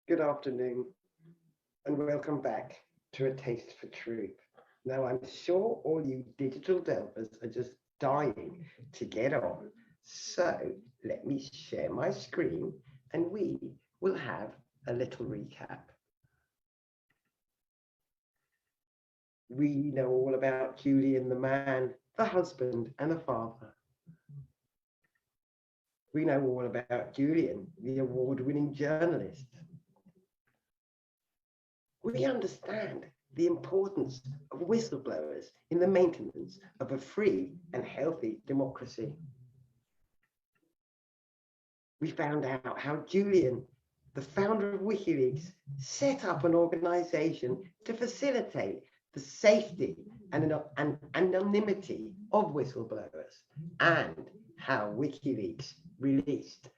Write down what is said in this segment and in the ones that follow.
Good afternoon and welcome back to A Taste for Truth. Now, I'm sure all you digital delvers are just dying to get on. So let me share my screen and we will have a little recap. We know all about Julian, the man, the husband, and the father. We know all about Julian, the award-winning journalist. We understand the importance of whistleblowers in the maintenance of a free and healthy democracy. We found out how Julian, the founder of WikiLeaks, set up an organization to facilitate the safety and anonymity of whistleblowers, and how WikiLeaks released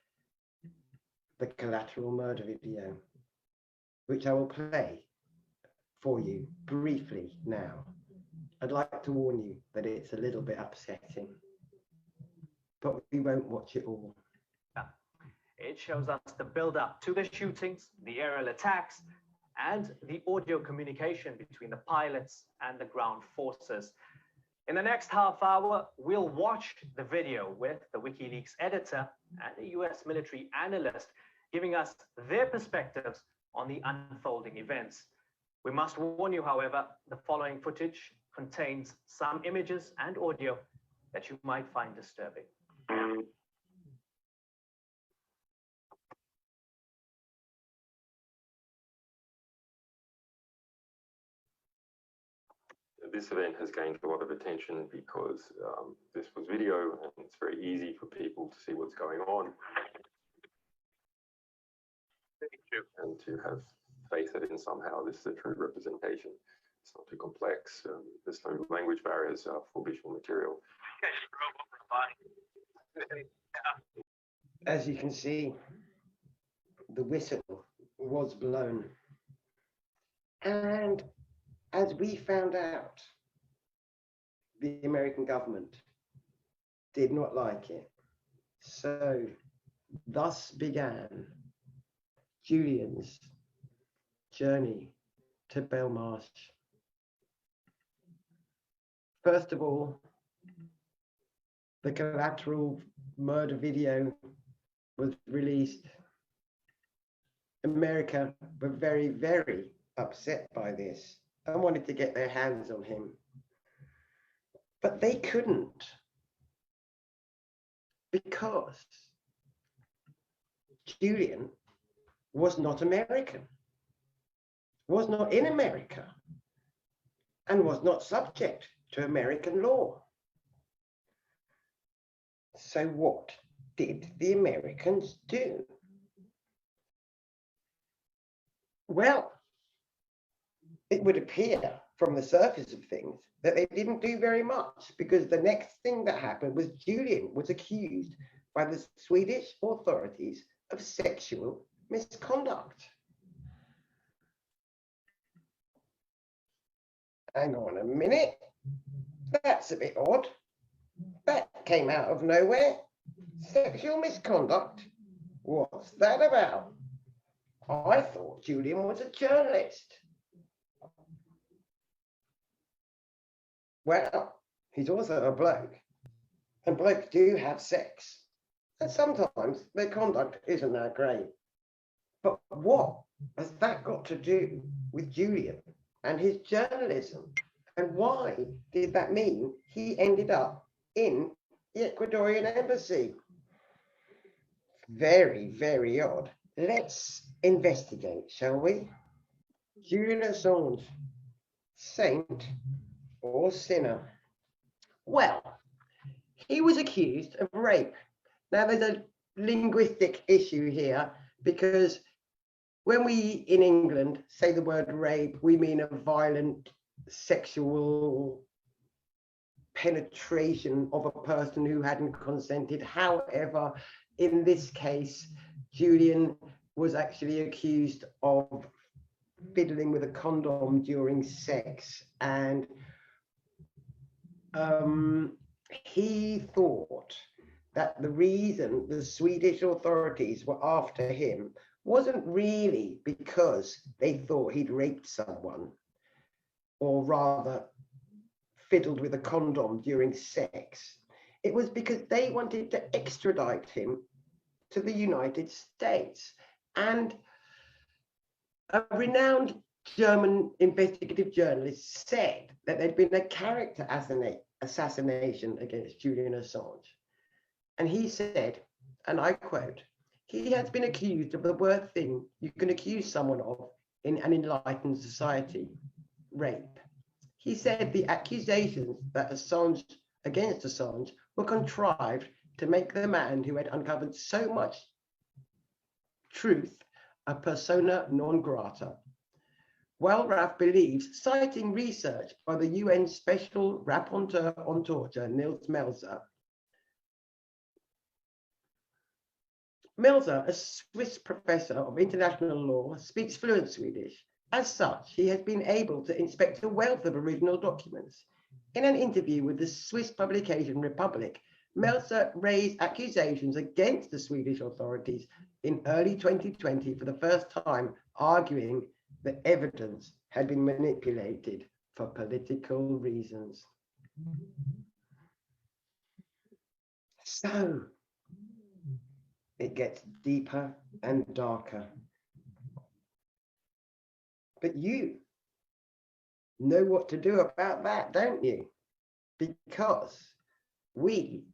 the collateral murder video, which I will play for you briefly now. I'd like to warn you that it's a little bit upsetting, but we won't watch it all. It shows us the build-up to the shootings, the aerial attacks, and the audio communication between the pilots and the ground forces. In the next half hour, we'll watch the video with the WikiLeaks editor and a US military analyst giving us their perspectives on the unfolding events. We must warn you, however, the following footage contains some images and audio that you might find disturbing. This event has gained a lot of attention because this was video and it's very easy for people to see what's going on and to have faith that in somehow this is a true representation. It's not too complex. There's no language barriers for visual material. As you can see, the whistle was blown. And as we found out, the American government did not like it. So thus began Julian's journey to Belmarsh. First of all, the collateral murder video was released. America were very, very upset by this and wanted to get their hands on him. But they couldn't, because Julian was not American, was not in America, and was not subject to American law. So what did the Americans do? Well, it would appear from the surface of things that they didn't do very much, because the next thing that happened was Julian was accused by the Swedish authorities of sexual misconduct. Hang on a minute, that's a bit odd. That came out of nowhere. Sexual misconduct? What's that about? I thought Julian was a journalist. Well, he's also a bloke, and blokes do have sex, and sometimes their conduct isn't that great. But what has that got to do with Julian and his journalism? And why did that mean he ended up in the Ecuadorian embassy? Very, very odd. Let's investigate, shall we? Julian Assange, saint or sinner? Well, he was accused of rape. Now, there's a linguistic issue here, because when we in England say the word rape, we mean a violent sexual penetration of a person who hadn't consented. However, in this case, Julian was actually accused of fiddling with a condom during sex, and he thought that the reason the Swedish authorities were after him wasn't really because they thought he'd raped someone, or rather fiddled with a condom during sex. It was because they wanted to extradite him to the United States. And a renowned German investigative journalist said that there'd been a character assassination against Julian Assange. And he said, and I quote, "He has been accused of the worst thing you can accuse someone of in an enlightened society, rape." He said the accusations that against Assange were contrived to make the man who had uncovered so much truth a persona non grata. Wellraff believes, citing research by the UN Special Rapporteur on Torture, Nils Melzer. Melzer, a Swiss professor of international law, speaks fluent Swedish. As such, he has been able to inspect a wealth of original documents. In an interview with the Swiss publication Republic, Melzer raised accusations against the Swedish authorities in early 2020 for the first time, arguing that evidence had been manipulated for political reasons. So it gets deeper and darker. But you know what to do about that, don't you? Because we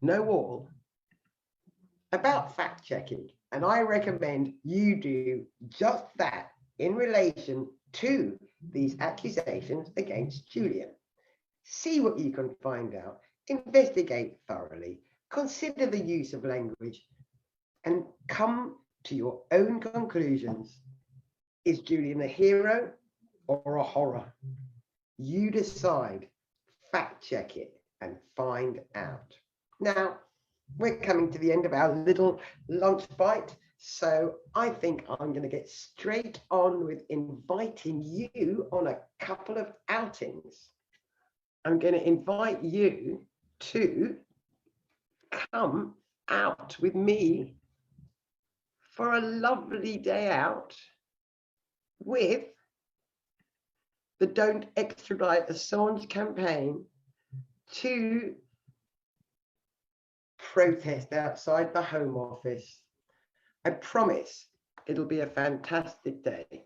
know all about fact checking, and I recommend you do just that in relation to these accusations against Julian. See what you can find out, investigate thoroughly, consider the use of language, and come to your own conclusions. Is Julian a hero or a horror? You decide, fact check it, and find out. Now, we're coming to the end of our little lunch bite, so I think I'm going to get straight on with inviting you on a couple of outings. I'm going to invite you to come out with me for a lovely day out with the Don't Extradite Assange campaign to protest outside the Home Office. I promise it'll be a fantastic day.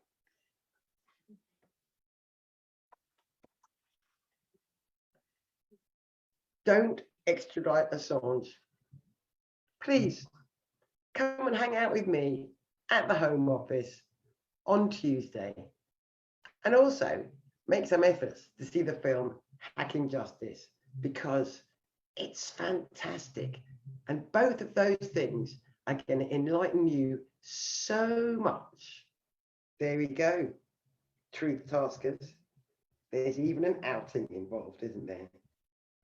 Don't extradite Assange. Please come and hang out with me at the Home Office on Tuesday. And also make some efforts to see the film Hacking Justice, because it's fantastic. And both of those things are going to enlighten you so much. There we go, truth taskers. There's even an outing involved, isn't there?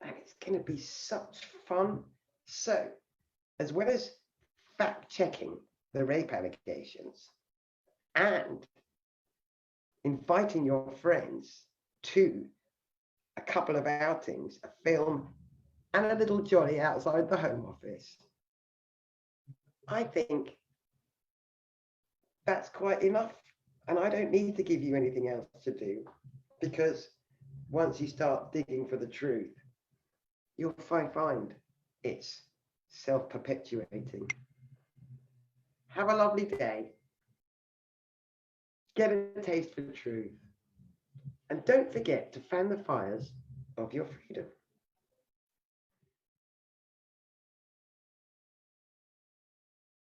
And it's going to be such fun. So, as well as fact checking the rape allegations and inviting your friends to a couple of outings, a film, and a little jolly outside the Home Office, I think that's quite enough. And I don't need to give you anything else to do, because once you start digging for the truth, you'll find it's self-perpetuating. Have a lovely day. Get a taste for the truth. And don't forget to fan the fires of your freedom.